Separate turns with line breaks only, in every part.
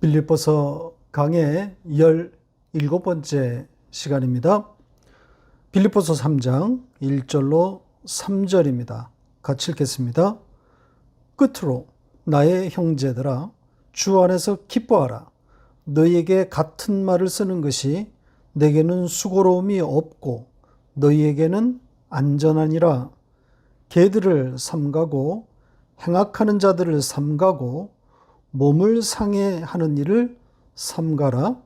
빌립보서 강의 17번째 시간입니다. 빌립보서 3장 1절로 3절입니다. 같이 읽겠습니다. 끝으로 나의 형제들아 주 안에서 기뻐하라. 너희에게 같은 말을 쓰는 것이 내게는 수고로움이 없고 너희에게는 안전하니라. 개들을 삼가고 행악하는 자들을 삼가고 몸을 상해하는 일을 삼가라.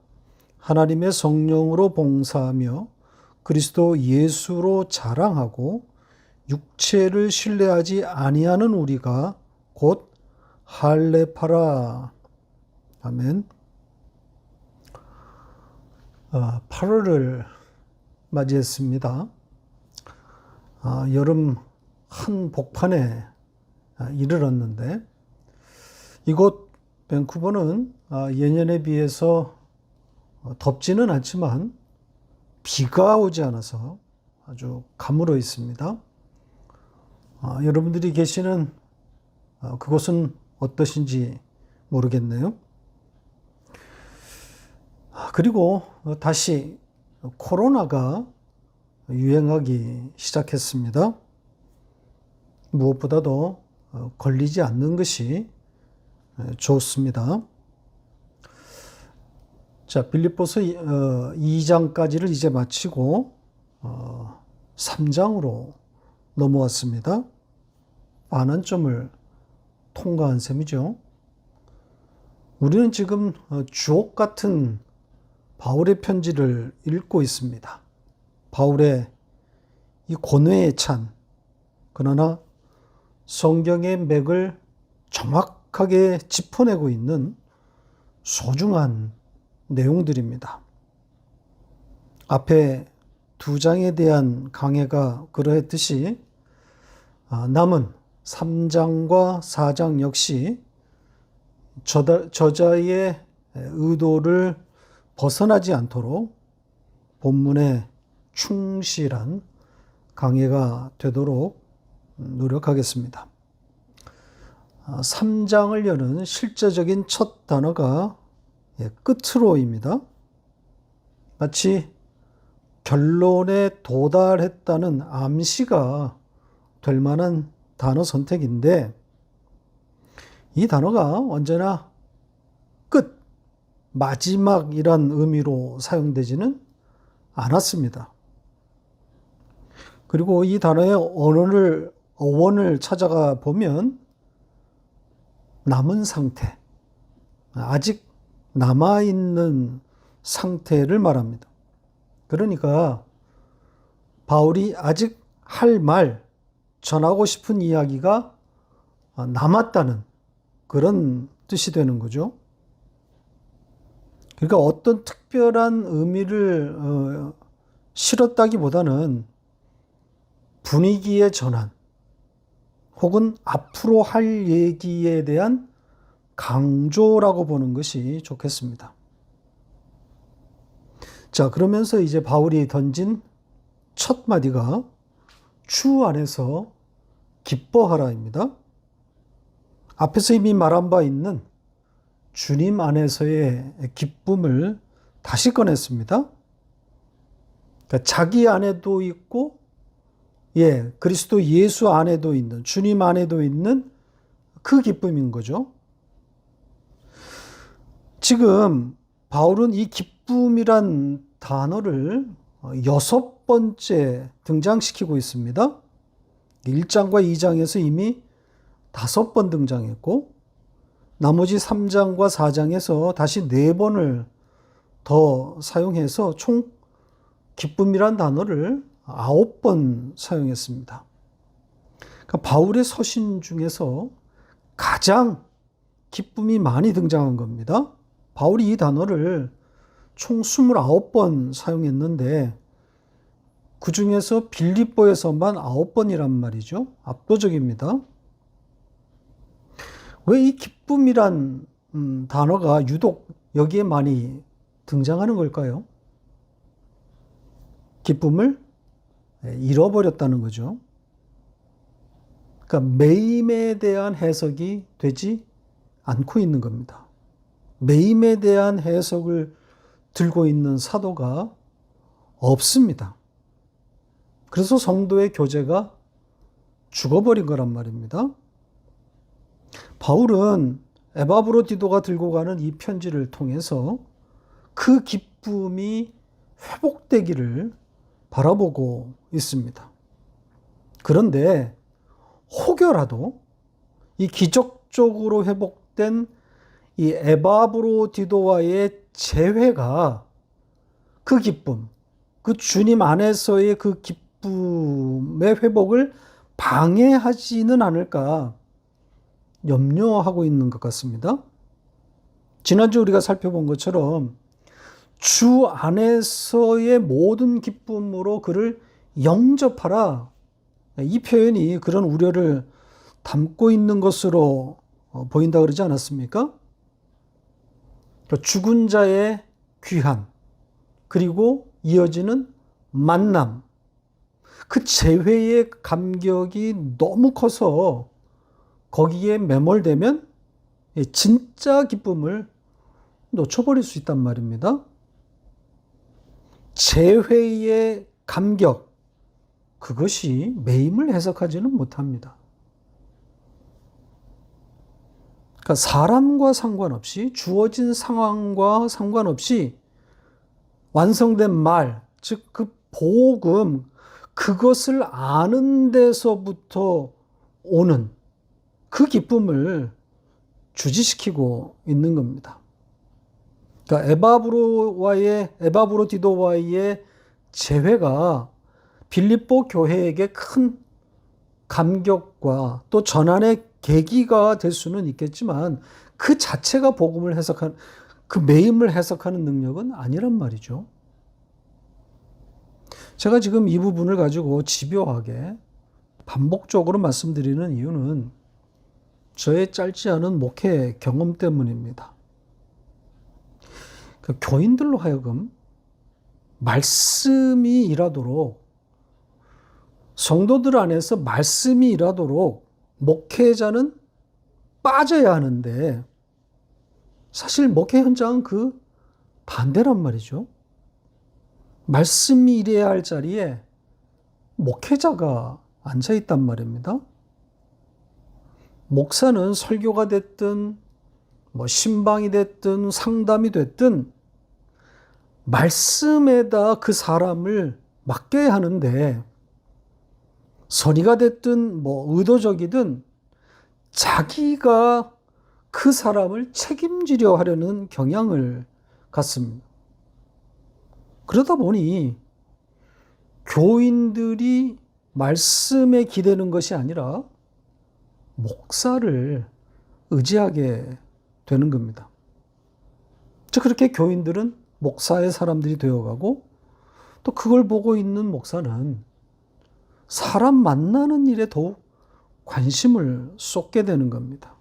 하나님의 성령으로 봉사하며 그리스도 예수로 자랑하고 육체를 신뢰하지 아니하는 우리가 곧 할례파라. 아멘. 8월을 맞이했습니다. 여름 한 복판에 이르렀는데 이곳 밴쿠버는 예년에 비해서 덥지는 않지만 비가 오지 않아서 아주 가물어 있습니다. 여러분들이 계시는 그곳은 어떠신지 모르겠네요. 그리고 다시 코로나가 유행하기 시작했습니다. 무엇보다도 걸리지 않는 것이 좋습니다. 자, 빌립보서 2장까지를 이제 마치고 3장으로 넘어왔습니다. 반환점을 통과한 셈이죠. 우리는 지금 주옥 같은 바울의 편지를 읽고 있습니다. 바울의 이 고뇌에 찬, 그러나 성경의 맥을 정확하게 짚어내고 있는 소중한 내용들입니다. 앞에 2장에 대한 강해가 그러했듯이 남은 3장과 4장 역시 저자의 의도를 벗어나지 않도록 본문에 충실한 강해가 되도록 노력하겠습니다. 3장을 여는 실제적인 첫 단어가 끝으로입니다. 마치 결론에 도달했다는 암시가 될 만한 단어 선택인데 이 단어가 언제나 끝, 마지막이란 의미로 사용되지는 않았습니다. 그리고 이 단어의 어원을 찾아가 보면 남은 상태, 아직 남아있는 상태를 말합니다. 그러니까 바울이 아직 할 말, 전하고 싶은 이야기가 남았다는 그런 뜻이 되는 거죠. 그러니까 어떤 특별한 의미를 실었다기보다는 분위기의 전환, 혹은 앞으로 할 얘기에 대한 강조라고 보는 것이 좋겠습니다. 자, 그러면서 이제 바울이 던진 첫 마디가 주 안에서 기뻐하라입니다. 앞에서 이미 말한 바 있는 주님 안에서의 기쁨을 다시 꺼냈습니다. 그러니까 자기 안에도 있고 그리스도 예수 안에도 있는, 주님 안에도 있는 그 기쁨인 거죠. 지금 바울은 이 기쁨이란 단어를 6번째 등장시키고 있습니다. 1장과 2장에서 이미 5번 등장했고, 나머지 3장과 4장에서 다시 4번을 더 사용해서 총 기쁨이란 단어를 9번 사용했습니다. 그러니까 바울의 서신 중에서 가장 기쁨이 많이 등장한 겁니다. 바울이 이 단어를 총 29번 사용했는데 그 중에서 빌립보에서만 9번이란 말이죠. 압도적입니다. 왜 이 기쁨이란 단어가 유독 여기에 많이 등장하는 걸까요? 기쁨을 잃어버렸다는 거죠. 그러니까 매임에 대한 해석이 되지 않고 있는 겁니다. 매임에 대한 해석을 들고 있는 사도가 없습니다. 그래서 성도의 교제가 죽어버린 거란 말입니다. 바울은 에바브로디도가 들고 가는 이 편지를 통해서 그 기쁨이 회복되기를 바라보고 있습니다. 그런데 혹여라도 이 기적적으로 회복된 이 에바브로디도와의 재회가 그 기쁨, 그 주님 안에서의 그 기쁨의 회복을 방해하지는 않을까 염려하고 있는 것 같습니다. 지난주 우리가 살펴본 것처럼 주 안에서의 모든 기쁨으로 그를 영접하라. 이 표현이 그런 우려를 담고 있는 것으로 보인다 그러지 않았습니까? 죽은 자의 귀환, 그리고 이어지는 만남, 그 재회의 감격이 너무 커서 거기에 매몰되면 진짜 기쁨을 놓쳐버릴 수 있단 말입니다. 재회의 감격, 그것이 매임을 해석하지는 못합니다. 그러니까 사람과 상관없이, 주어진 상황과 상관없이 완성된 말, 즉 그 복음, 그것을 아는 데서부터 오는 그 기쁨을 주지시키고 있는 겁니다. 그러니까 에바브로디도와의 재회가 빌립보 교회에게 큰 감격과 또 전환의 계기가 될 수는 있겠지만 그 자체가 복음을 해석한, 그 매임을 해석하는 능력은 아니란 말이죠. 제가 지금 이 부분을 가지고 집요하게 반복적으로 말씀드리는 이유는 저의 짧지 않은 목회 경험 때문입니다. 그 교인들로 하여금 말씀이 일하도록, 성도들 안에서 말씀이 일하도록 목회자는 빠져야 하는데 사실 목회 현장은 그 반대란 말이죠. 말씀이 일해야 할 자리에 목회자가 앉아 있단 말입니다. 목사는 설교가 됐든 신방이 됐든 상담이 됐든 말씀에다 그 사람을 맡겨야 하는데 선의가 됐든 의도적이든 자기가 그 사람을 책임지려 하려는 경향을 갖습니다. 그러다 보니 교인들이 말씀에 기대는 것이 아니라 목사를 의지하게 되는 겁니다. 즉 그렇게 교인들은 목사의 사람들이 되어가고 또 그걸 보고 있는 목사는 사람 만나는 일에 더욱 관심을 쏟게 되는 겁니다.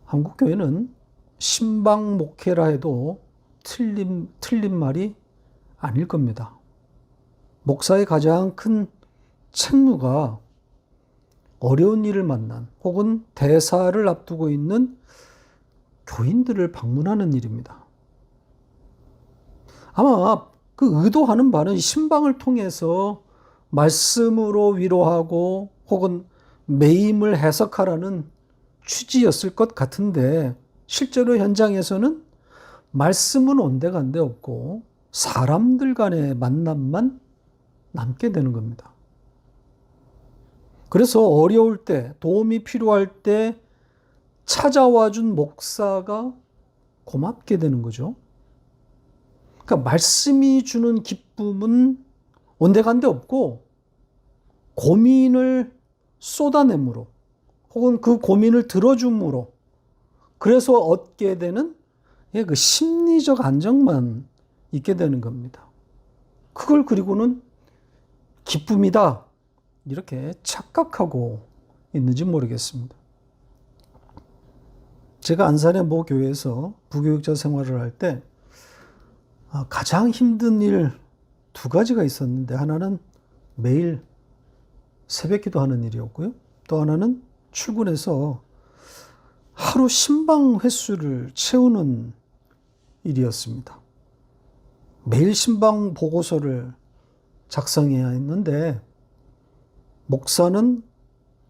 한국교회는 신방 목회라 해도 틀린 말이 아닐 겁니다. 목사의 가장 큰 책무가 어려운 일을 만난 혹은 대사를 앞두고 있는 교인들을 방문하는 일입니다. 아마 그 의도하는 바는 신방을 통해서 말씀으로 위로하고 혹은 매임을 해석하라는 취지였을 것 같은데 실제로 현장에서는 말씀은 온데간데 없고 사람들 간의 만남만 남게 되는 겁니다. 그래서 어려울 때, 도움이 필요할 때 찾아와 준 목사가 고맙게 되는 거죠. 그러니까 말씀이 주는 기쁨은 온데간데 없고 고민을 쏟아내므로 혹은 그 고민을 들어줌으로 그래서 얻게 되는 그 심리적 안정만 있게 되는 겁니다. 그걸 그리고는 기쁨이다 이렇게 착각하고 있는지 모르겠습니다. 제가 안산의 모 교회에서 부교육자 생활을 할 때 가장 힘든 일 두 가지가 있었는데 하나는 매일 새벽 기도하는 일이었고요. 또 하나는 출근해서 하루 신방 횟수를 채우는 일이었습니다. 매일 신방 보고서를 작성해야 했는데 목사는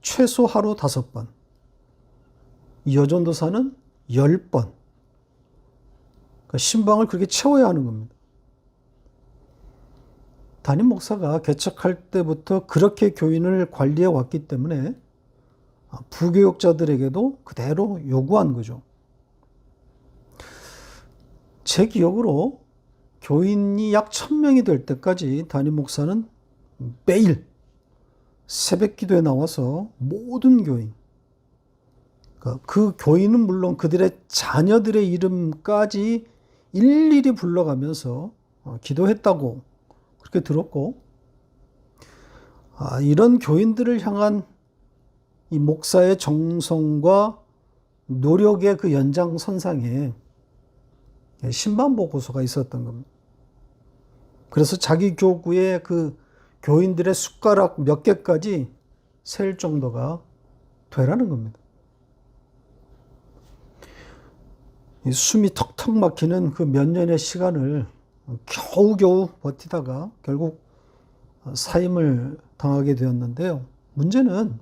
최소 하루 5번, 여전도사는 10번. 그러니까 신방을 그렇게 채워야 하는 겁니다. 담임 목사가 개척할 때부터 그렇게 교인을 관리해 왔기 때문에 부교육자들에게도 그대로 요구한 거죠. 제 기억으로 교인이 약 1000명이 될 때까지 담임 목사는 매일 새벽 기도에 나와서 모든 교인, 그 교인은 물론 그들의 자녀들의 이름까지 일일이 불러가면서 기도했다고 그렇게 들었고, 이런 교인들을 향한 이 목사의 정성과 노력의 그 연장선상에 신방 보고서가 있었던 겁니다. 그래서 자기 교구에 그 교인들의 숟가락 몇 개까지 셀 정도가 되라는 겁니다. 이 숨이 턱턱 막히는 그 몇 년의 시간을 겨우겨우 버티다가 결국 사임을 당하게 되었는데요. 문제는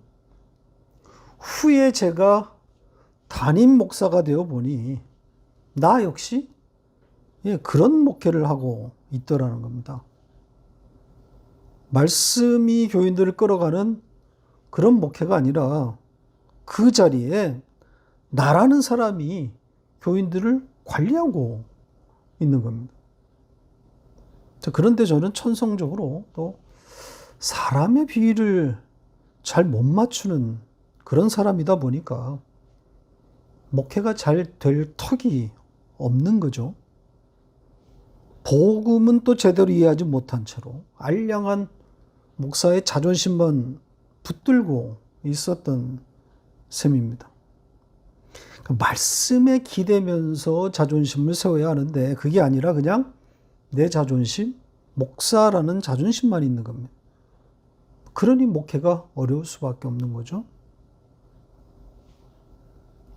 후에 제가 담임 목사가 되어 보니 나 역시 그런 목회를 하고 있더라는 겁니다. 말씀이 교인들을 끌어가는 그런 목회가 아니라 그 자리에 나라는 사람이 교인들을 관리하고 있는 겁니다. 그런데 저는 천성적으로 또 사람의 비위를 잘 못 맞추는 그런 사람이다 보니까 목회가 잘 될 턱이 없는 거죠. 복음은 또 제대로 이해하지 못한 채로 알량한 목사의 자존심만 붙들고 있었던 셈입니다. 말씀에 기대면서 자존심을 세워야 하는데 그게 아니라 그냥 내 자존심, 목사라는 자존심만 있는 겁니다. 그러니 목회가 어려울 수밖에 없는 거죠.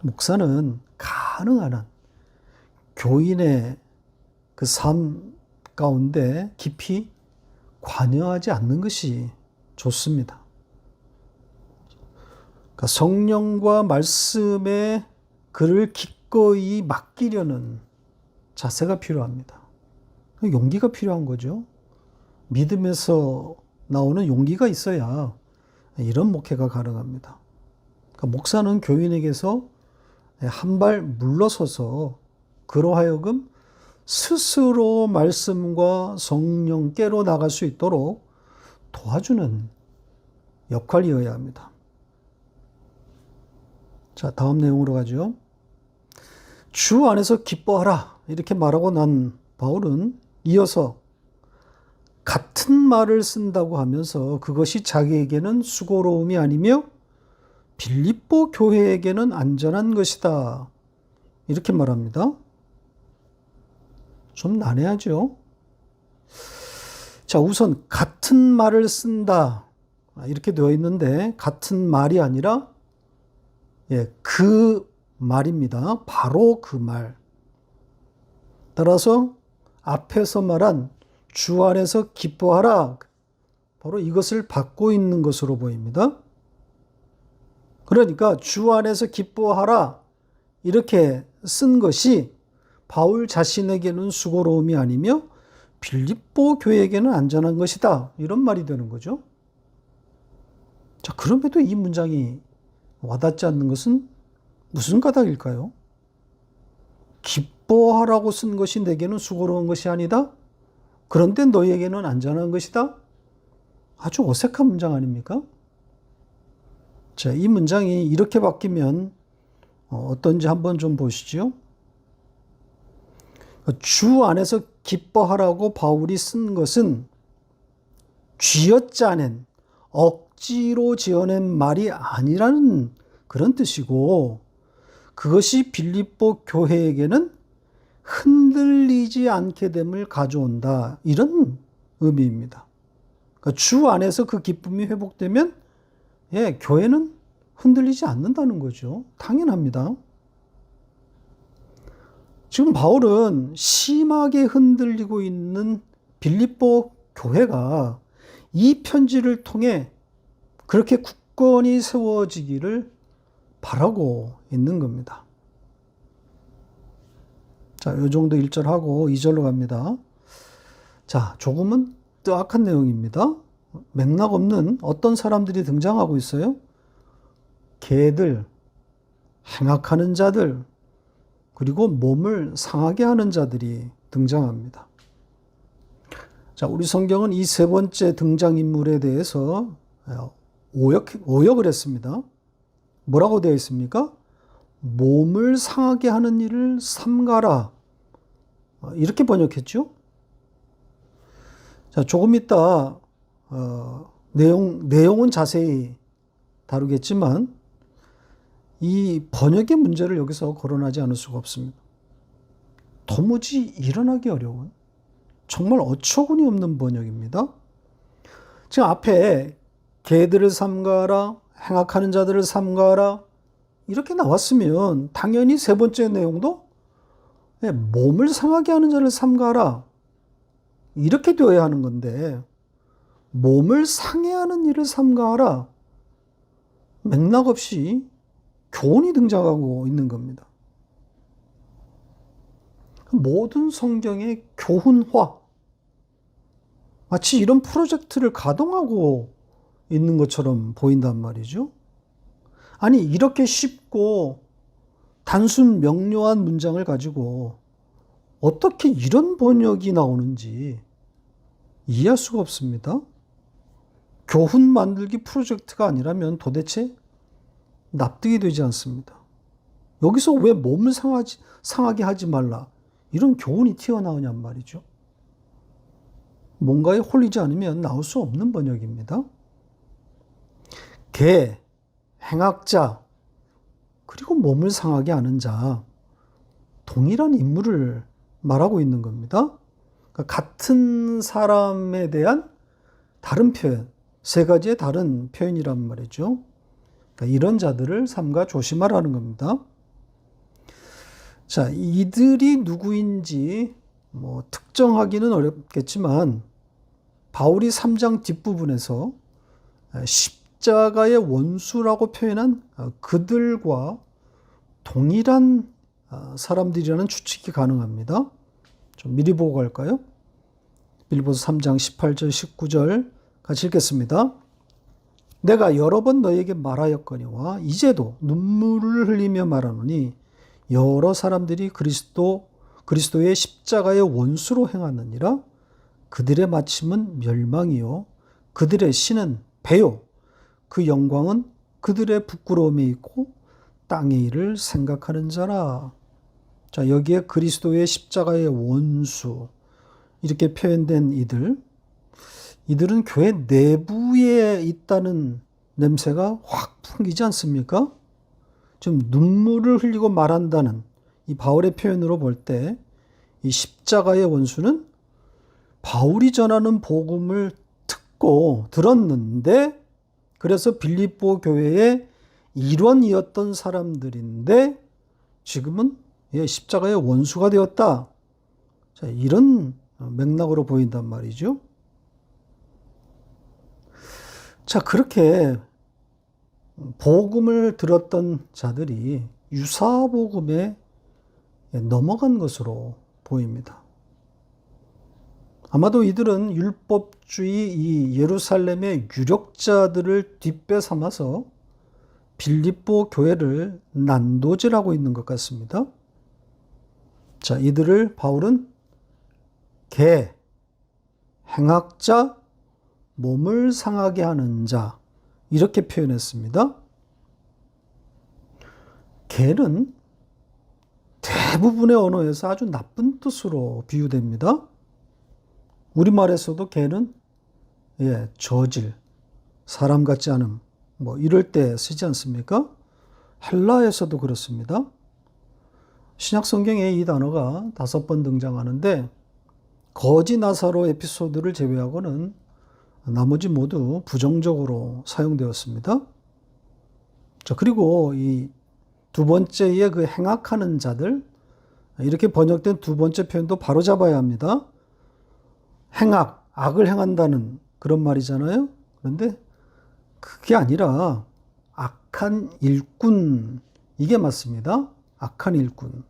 목사는 가능한 한 교인의 그 삶 가운데 깊이 관여하지 않는 것이 좋습니다. 그러니까 성령과 말씀에 그를 기꺼이 맡기려는 자세가 필요합니다. 용기가 필요한 거죠. 믿음에서 나오는 용기가 있어야 이런 목회가 가능합니다. 그러니까 목사는 교인에게서 한 발 물러서서 그로 하여금 스스로 말씀과 성령께로 나갈 수 있도록 도와주는 역할이어야 합니다. 자, 다음 내용으로 가죠. 주 안에서 기뻐하라 이렇게 말하고 난 바울은 이어서 같은 말을 쓴다고 하면서 그것이 자기에게는 수고로움이 아니며 빌립보 교회에게는 안전한 것이다 이렇게 말합니다. 좀 난해하죠. 자, 우선 같은 말을 쓴다 이렇게 되어 있는데 같은 말이 아니라 그 말입니다. 바로 그 말. 따라서 앞에서 말한 주 안에서 기뻐하라 바로 이것을 받고 있는 것으로 보입니다. 그러니까 주 안에서 기뻐하라 이렇게 쓴 것이 바울 자신에게는 수고로움이 아니며 빌립보 교회에게는 안전한 것이다 이런 말이 되는 거죠. 자, 그럼에도 이 문장이 와닿지 않는 것은 무슨 까닭일까요? 기뻐하라고 쓴 것이 내게는 수고로운 것이 아니다? 그런데 너희에게는 안전한 것이다? 아주 어색한 문장 아닙니까? 자, 이 문장이 이렇게 바뀌면 어떤지 한번 좀 보시죠. 주 안에서 기뻐하라고 바울이 쓴 것은 쥐어짜낸 억지로 지어낸 말이 아니라는 그런 뜻이고 그것이 빌립보 교회에게는 흔들리지 않게 됨을 가져온다 이런 의미입니다. 그러니까 주 안에서 그 기쁨이 회복되면 교회는 흔들리지 않는다는 거죠. 당연합니다. 지금 바울은 심하게 흔들리고 있는 빌립보 교회가 이 편지를 통해 그렇게 굳건히 세워지기를 바라고 있는 겁니다. 자, 이 정도 1절 하고 2절로 갑니다. 자, 조금은 뜨악한 내용입니다. 맥락 없는 어떤 사람들이 등장하고 있어요. 개들, 행악하는 자들, 그리고 몸을 상하게 하는 자들이 등장합니다. 자, 우리 성경은 이 세 번째 등장인물에 대해서 오역을 했습니다. 뭐라고 되어 있습니까? 몸을 상하게 하는 일을 삼가라. 이렇게 번역했죠. 자, 조금 이따 내용은 자세히 다루겠지만 이 번역의 문제를 여기서 거론하지 않을 수가 없습니다. 도무지 일어나기 어려운 정말 어처구니 없는 번역입니다. 지금 앞에 개들을 삼가라, 행악하는 자들을 삼가라 이렇게 나왔으면 당연히 세 번째 내용도 몸을 상하게 하는 자를 삼가라 이렇게 되어야 하는 건데 몸을 상해하는 일을 삼가하라 맥락 없이 교훈이 등장하고 있는 겁니다. 모든 성경의 교훈화 마치 이런 프로젝트를 가동하고 있는 것처럼 보인단 말이죠. 아니 이렇게 쉽고 단순 명료한 문장을 가지고 어떻게 이런 번역이 나오는지 이해할 수가 없습니다. 교훈 만들기 프로젝트가 아니라면 도대체 납득이 되지 않습니다. 여기서 왜 몸을 상하게 하지 말라 이런 교훈이 튀어나오냔 말이죠. 뭔가에 홀리지 않으면 나올 수 없는 번역입니다. 개, 행악자, 그리고 몸을 상하게 하는 자 동일한 인물을 말하고 있는 겁니다. 그러니까 같은 사람에 대한 다른 표현, 세 가지의 다른 표현이란 말이죠. 그러니까 이런 자들을 삼가 조심하라는 겁니다. 자, 이들이 누구인지 특정하기는 어렵겠지만 바울이 3장 뒷부분에서 십자가의 원수라고 표현한 그들과 동일한 사람들이라는 추측이 가능합니다. 좀 미리 보고 갈까요? 빌립보서 3장 18절 19절 같이 읽겠습니다. 내가 여러 번 너에게 말하였거니와 이제도 눈물을 흘리며 말하노니 여러 사람들이 그리스도의 십자가의 원수로 행하느니라. 그들의 마침은 멸망이요 그들의 신은 배요 그 영광은 그들의 부끄러움에 있고 땅의 일을 생각하는 자라. 자, 여기에 그리스도의 십자가의 원수 이렇게 표현된 이들은 교회 내부에 있다는 냄새가 확 풍기지 않습니까? 좀 눈물을 흘리고 말한다는 이 바울의 표현으로 볼 때 이 십자가의 원수는 바울이 전하는 복음을 들었는데 그래서 빌립보 교회의 일원이었던 사람들인데 지금은 십자가의 원수가 되었다. 자, 이런 맥락으로 보인단 말이죠. 자, 그렇게 복음을 들었던 자들이 유사복음에 넘어간 것으로 보입니다. 아마도 이들은 율법주의 이 예루살렘의 유력자들을 뒷배 삼아서 빌립보 교회를 난도질하고 있는 것 같습니다. 자, 이들을 바울은 개, 행악자, 몸을 상하게 하는 자 이렇게 표현했습니다. 개는 대부분의 언어에서 아주 나쁜 뜻으로 비유됩니다. 우리말에서도 개는 저질, 사람 같지 않음 이럴 때 쓰지 않습니까? 헬라에서도 그렇습니다. 신약 성경에 이 단어가 5번 등장하는데 거지 나사로 에피소드를 제외하고는 나머지 모두 부정적으로 사용되었습니다. 자, 그리고 이 두 번째의 그 행악하는 자들 이렇게 번역된 두 번째 표현도 바로 잡아야 합니다. 행악, 악을 행한다는 그런 말이잖아요. 그런데 그게 아니라 악한 일꾼, 이게 맞습니다. 악한 일꾼.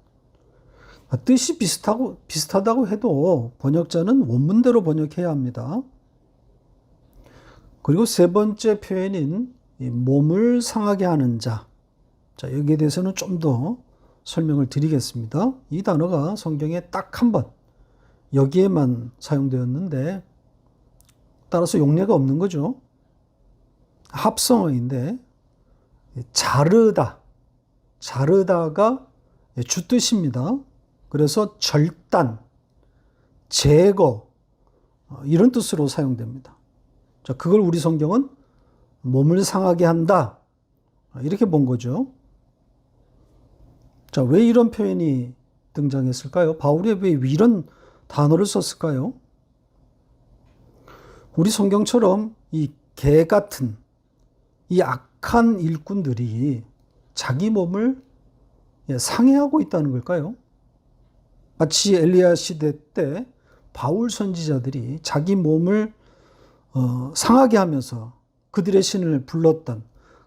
뜻이 비슷하다고 해도 번역자는 원문대로 번역해야 합니다. 그리고 세 번째 표현인 몸을 상하게 하는 자. 자, 여기에 대해서는 좀 더 설명을 드리겠습니다. 이 단어가 성경에 딱 한 번, 여기에만 사용되었는데, 따라서 용례가 없는 거죠. 합성어인데, 자르다가 주뜻입니다. 그래서 절단, 제거, 이런 뜻으로 사용됩니다. 자, 그걸 우리 성경은 몸을 상하게 한다, 이렇게 본 거죠. 자, 왜 이런 표현이 등장했을까요? 바울이 왜 이런 단어를 썼을까요? 우리 성경처럼 이 개 같은 이 악한 일꾼들이 자기 몸을 상해하고 있다는 걸까요? 마치 엘리야 시대 때 바울 선지자들이 자기 몸을 상하게 하면서 그들의 신을 불렀던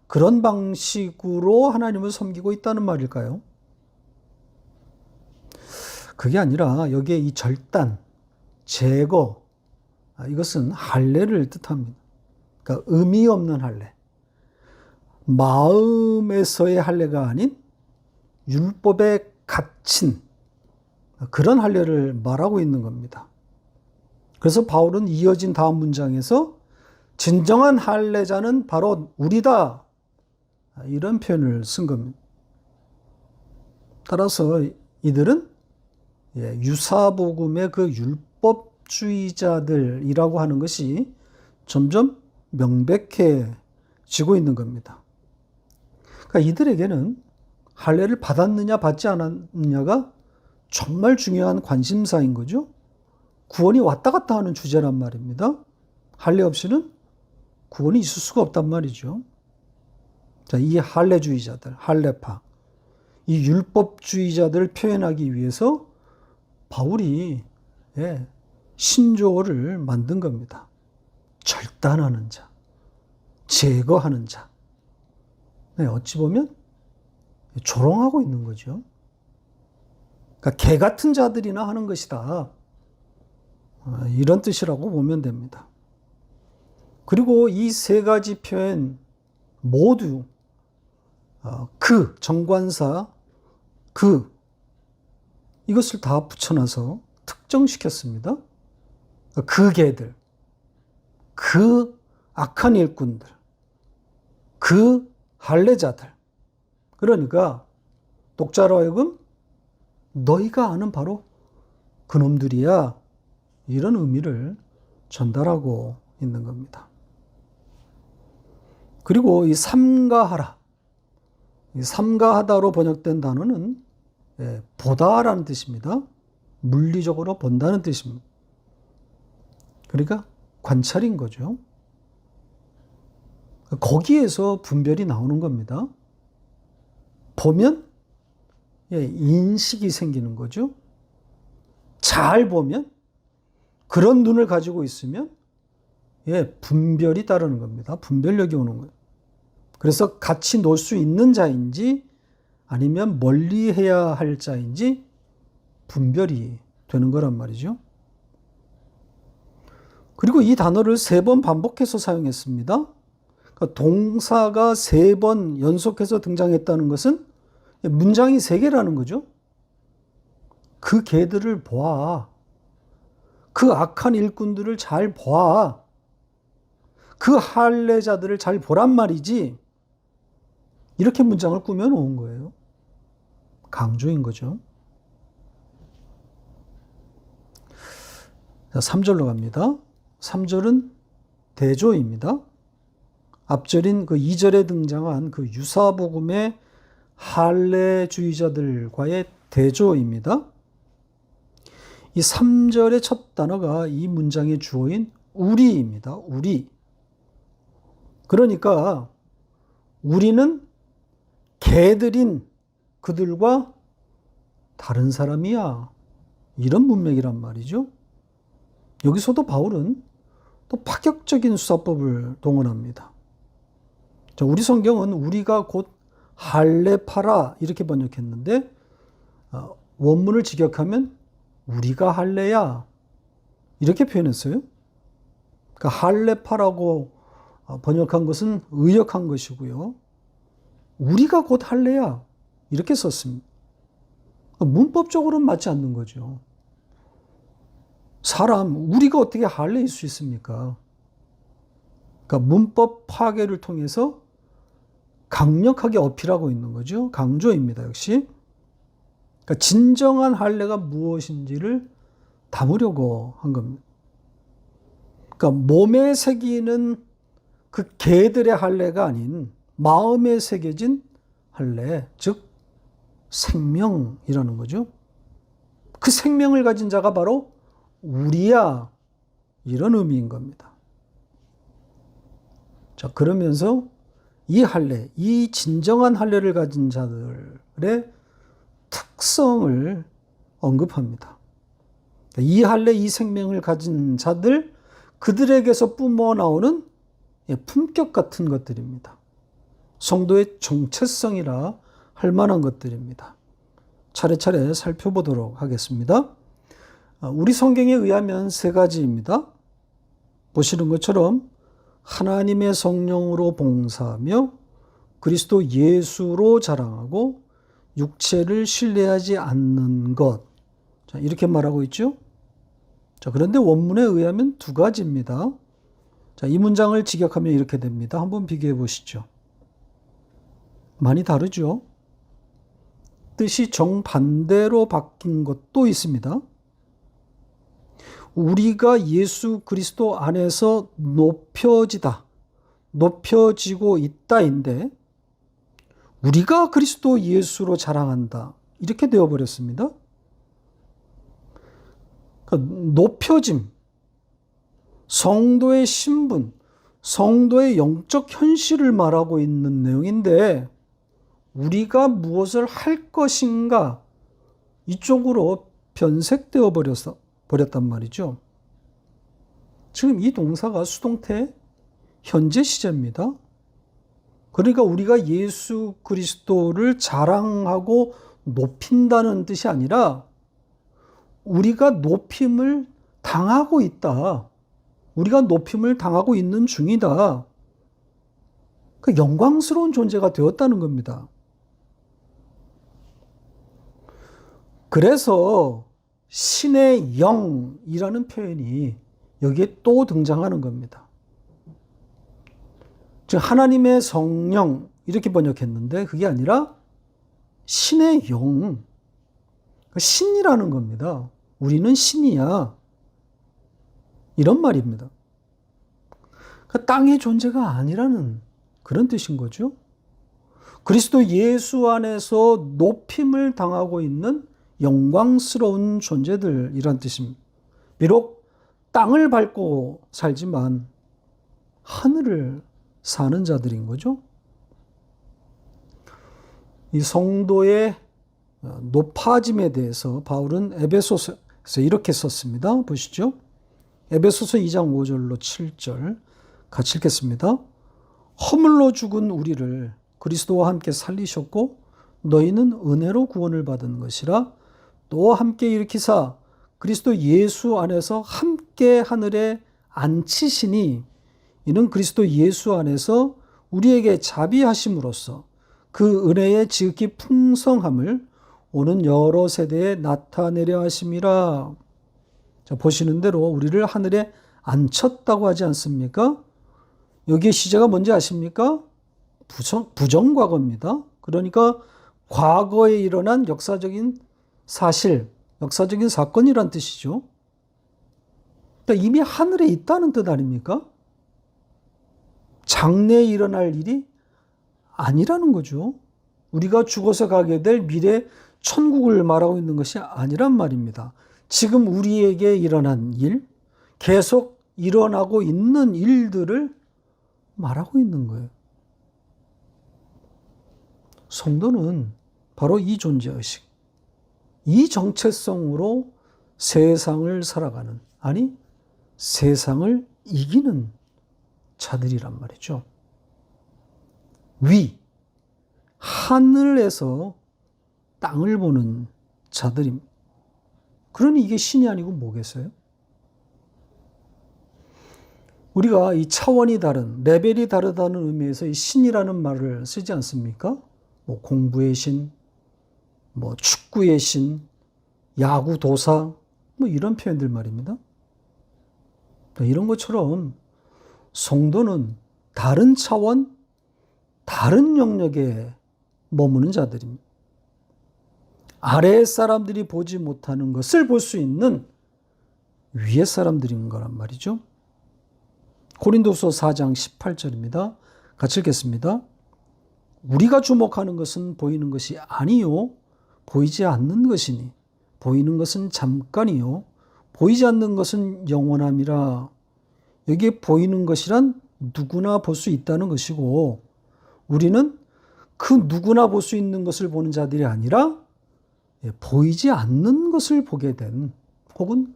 그런 방식으로 하나님을 섬기고 있다는 말일까요? 그게 아니라 여기에 이 절단, 제거, 이것은 할례를 뜻합니다. 그러니까 의미 없는 할례. 마음에서의 할례가 아닌 율법에 갇힌 그런 할례를 말하고 있는 겁니다. 그래서 바울은 이어진 다음 문장에서 진정한 할례자는 바로 우리다, 이런 표현을 쓴 겁니다. 따라서 이들은 유사복음의 그 율법주의자들이라고 하는 것이 점점 명백해지고 있는 겁니다. 그러니까 이들에게는 할례를 받았느냐 받지 않았느냐가 정말 중요한 관심사인 거죠. 구원이 왔다 갔다 하는 주제란 말입니다. 할례 없이는 구원이 있을 수가 없단 말이죠. 자, 이 할례주의자들, 할례파, 이 율법주의자들을 표현하기 위해서 바울이 신조어를 만든 겁니다. 절단하는 자, 제거하는 자. 어찌 보면 조롱하고 있는 거죠. 그러니까 개 같은 자들이나 하는 것이다, 이런 뜻이라고 보면 됩니다. 그리고 이 세 가지 표현 모두 그 정관사 이것을 다 붙여놔서 특정시켰습니다. 그 개들, 그 악한 일꾼들, 그 할례자들. 그러니까 독자로 하여금 너희가 아는 바로 그놈들이야, 이런 의미를 전달하고 있는 겁니다. 그리고 이 삼가하라, 이 삼가하다로 번역된 단어는 보다라는 뜻입니다. 물리적으로 본다는 뜻입니다. 그러니까 관찰인 거죠. 거기에서 분별이 나오는 겁니다. 보면 인식이 생기는 거죠. 잘 보면, 그런 눈을 가지고 있으면 분별이 따르는 겁니다. 분별력이 오는 거예요. 그래서 같이 놀 수 있는 자인지 아니면 멀리 해야 할 자인지 분별이 되는 거란 말이죠. 그리고 이 단어를 3번 반복해서 사용했습니다. 그러니까 동사가 3번 연속해서 등장했다는 것은 문장이 3개라는 거죠. 그 개들을 보아. 그 악한 일꾼들을 잘 보아. 그 할례자들을 잘 보란 말이지. 이렇게 문장을 꾸며놓은 거예요. 강조인 거죠. 자, 3절로 갑니다. 3절은 대조입니다. 앞절인 그 2절에 등장한 그 유사복음의 할례주의자들과의 대조입니다. 이 3절의 첫 단어가 이 문장의 주어인 우리입니다. 우리. 그러니까 우리는 개들인 그들과 다른 사람이야. 이런 문맥이란 말이죠. 여기서도 바울은 또 파격적인 수사법을 동원합니다. 자, 우리 성경은 우리가 곧 할례파라 이렇게 번역했는데 원문을 직역하면 우리가 할례야 이렇게 표현했어요. 그러니까 할례파라고 번역한 것은 의역한 것이고요. 우리가 곧 할례야 이렇게 썼습니다. 문법적으로는 맞지 않는 거죠. 우리가 어떻게 할례일 수 있습니까? 그러니까 문법 파괴를 통해서 강력하게 어필하고 있는 거죠. 강조입니다, 역시. 그러니까 진정한 할례가 무엇인지를 담으려고 한 겁니다. 그러니까 몸에 새기는 그 개들의 할례가 아닌 마음에 새겨진 할례, 즉 생명이라는 거죠. 그 생명을 가진 자가 바로 우리야, 이런 의미인 겁니다. 자, 그러면서 이 할례, 이 진정한 할례를 가진 자들의 특성을 언급합니다. 이 할례, 이 생명을 가진 자들, 그들에게서 뿜어나오는 품격 같은 것들입니다. 성도의 정체성이라 할 만한 것들입니다. 차례차례 살펴보도록 하겠습니다. 우리 성경에 의하면 세 가지입니다. 보시는 것처럼 하나님의 성령으로 봉사하며 그리스도 예수로 자랑하고 육체를 신뢰하지 않는 것. 자, 이렇게 말하고 있죠. 자, 그런데 원문에 의하면 두 가지입니다. 자, 이 문장을 직역하면 이렇게 됩니다. 한번 비교해 보시죠. 많이 다르죠? 뜻이 정반대로 바뀐 것도 있습니다. 우리가 예수 그리스도 안에서 높여지고 있다인데 우리가 그리스도 예수로 자랑한다. 이렇게 되어버렸습니다. 그러니까 높여짐, 성도의 신분, 성도의 영적 현실을 말하고 있는 내용인데 우리가 무엇을 할 것인가 이쪽으로 변색되어 버렸단 말이죠. 지금 이 동사가 수동태 현재 시제입니다. 그러니까 우리가 예수 그리스도를 자랑하고 높인다는 뜻이 아니라 우리가 높임을 당하고 있다. 우리가 높임을 당하고 있는 중이다. 그 영광스러운 존재가 되었다는 겁니다. 그래서 신의 영이라는 표현이 여기에 또 등장하는 겁니다. 즉 하나님의 성령 이렇게 번역했는데 그게 아니라 신의 영, 신이라는 겁니다. 우리는 신이야. 이런 말입니다. 그 땅의 존재가 아니라는 그런 뜻인 거죠. 그리스도 예수 안에서 높임을 당하고 있는 영광스러운 존재들이란 뜻입니다. 비록 땅을 밟고 살지만 하늘을 사는 자들인 거죠. 이 성도의 높아짐에 대해서 바울은 에베소서에서 이렇게 썼습니다. 보시죠. 에베소서 2장 5절로 7절 같이 읽겠습니다. 허물로 죽은 우리를 그리스도와 함께 살리셨고 너희는 은혜로 구원을 받은 것이라 또 함께 일으키사 그리스도 예수 안에서 함께 하늘에 앉히시니 이는 그리스도 예수 안에서 우리에게 자비하심으로써 그 은혜의 지극히 풍성함을 오는 여러 세대에 나타내려 하심이라. 자, 보시는 대로 우리를 하늘에 앉혔다고 하지 않습니까? 여기에 시제가 뭔지 아십니까? 부정과거입니다. 그러니까 과거에 일어난 역사적인 사실, 역사적인 사건이란 뜻이죠. 그러니까 이미 하늘에 있다는 뜻 아닙니까? 장래에 일어날 일이 아니라는 거죠. 우리가 죽어서 가게 될 미래 천국을 말하고 있는 것이 아니란 말입니다. 지금 우리에게 일어난 일, 계속 일어나고 있는 일들을 말하고 있는 거예요. 성도는 바로 이 존재의식, 이 정체성으로 세상을 살아가는, 아니 세상을 이기는 자들이란 말이죠. 위, 하늘에서 땅을 보는 자들입니다. 그러니 이게 신이 아니고 뭐겠어요? 우리가 이 차원이 다른, 레벨이 다르다는 의미에서 이 신이라는 말을 쓰지 않습니까? 뭐 공부의 신, 뭐 축구의 신, 야구 도사, 뭐 이런 표현들 말입니다. 이런 것처럼 성도는 다른 차원, 다른 영역에 머무는 자들입니다. 아래의 사람들이 보지 못하는 것을 볼 수 있는 위의 사람들인 거란 말이죠. 고린도서 4장 18절입니다. 같이 읽겠습니다. 우리가 주목하는 것은 보이는 것이 아니요 보이지 않는 것이니 보이는 것은 잠깐이요 보이지 않는 것은 영원함이라. 여기에 보이는 것이란 누구나 볼 수 있다는 것이고, 우리는 그 누구나 볼 수 있는 것을 보는 자들이 아니라 보이지 않는 것을 보게 된, 혹은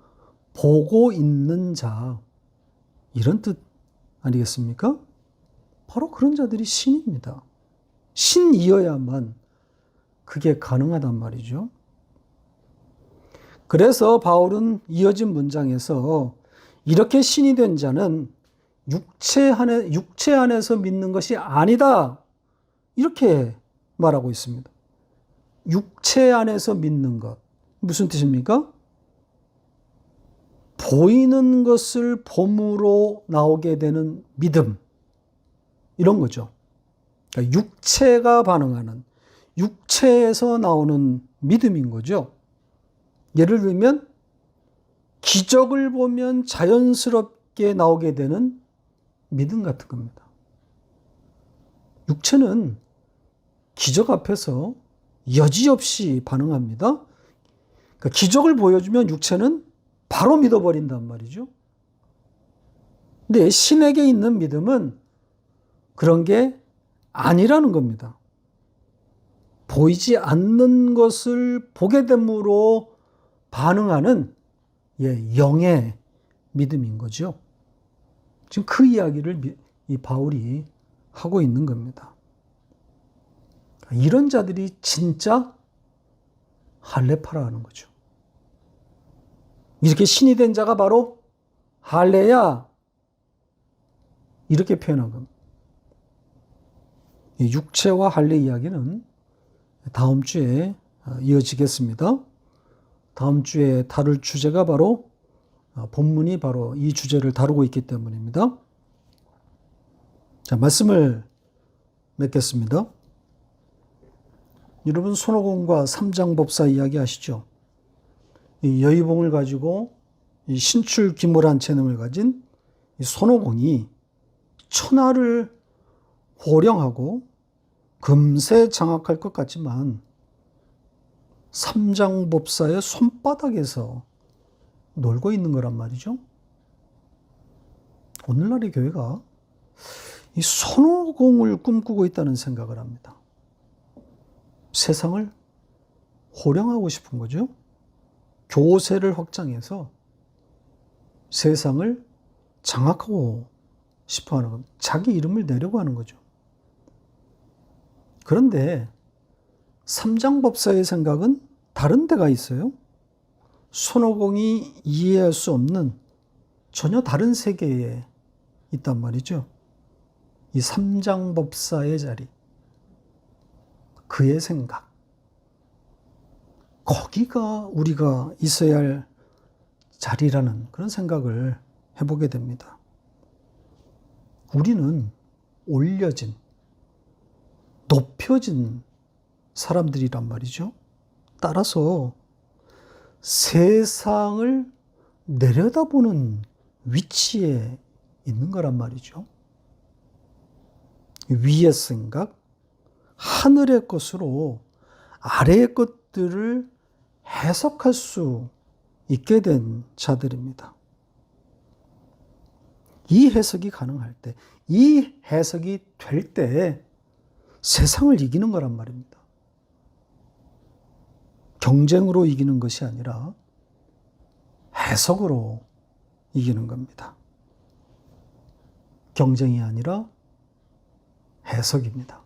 보고 있는 자, 이런 뜻 아니겠습니까? 바로 그런 자들이 신입니다. 신이어야만 그게 가능하단 말이죠. 그래서 바울은 이어진 문장에서 이렇게 신이 된 자는 육체 안에서 믿는 것이 아니다, 이렇게 말하고 있습니다. 육체 안에서 믿는 것, 무슨 뜻입니까? 보이는 것을 봄으로 나오게 되는 믿음, 이런 거죠. 그러니까 육체가 반응하는, 육체에서 나오는 믿음인 거죠. 예를 들면 기적을 보면 자연스럽게 나오게 되는 믿음 같은 겁니다. 육체는 기적 앞에서 여지없이 반응합니다. 그러니까 기적을 보여주면 육체는 바로 믿어버린단 말이죠. 근데 신에게 있는 믿음은 그런 게 아니라는 겁니다. 보이지 않는 것을 보게 됨으로 반응하는 영의 믿음인 거죠. 지금 그 이야기를 이 바울이 하고 있는 겁니다. 이런 자들이 진짜 할례파라는 거죠. 이렇게 신이 된 자가 바로 할례야, 이렇게 표현한 겁니다. 이 육체와 할례 이야기는 다음 주에 이어지겠습니다. 다음 주에 다룰 주제가 바로, 본문이 바로 이 주제를 다루고 있기 때문입니다. 자, 말씀을 맺겠습니다. 여러분, 손오공과 삼장법사 이야기 아시죠? 이 여의봉을 가지고 이 신출귀몰한 재능을 가진 이 손오공이 천하를 호령하고 금세 장악할 것 같지만 삼장법사의 손바닥에서 놀고 있는 거란 말이죠. 오늘날의 교회가 이 손오공을 꿈꾸고 있다는 생각을 합니다. 세상을 호령하고 싶은 거죠. 교세를 확장해서 세상을 장악하고 싶어 하는 겁니다. 자기 이름을 내려고 하는 거죠. 그런데 삼장법사의 생각은 다른 데가 있어요. 손오공이 이해할 수 없는 전혀 다른 세계에 있단 말이죠. 이 삼장법사의 자리, 그의 생각, 거기가 우리가 있어야 할 자리라는 그런 생각을 해보게 됩니다. 우리는 올려진, 높여진 사람들이란 말이죠. 따라서 세상을 내려다보는 위치에 있는 거란 말이죠. 위의 생각, 하늘의 것으로 아래의 것들을 해석할 수 있게 된 자들입니다. 이 해석이 가능할 때, 이 해석이 될 때 세상을 이기는 거란 말입니다. 경쟁으로 이기는 것이 아니라 해석으로 이기는 겁니다. 경쟁이 아니라 해석입니다.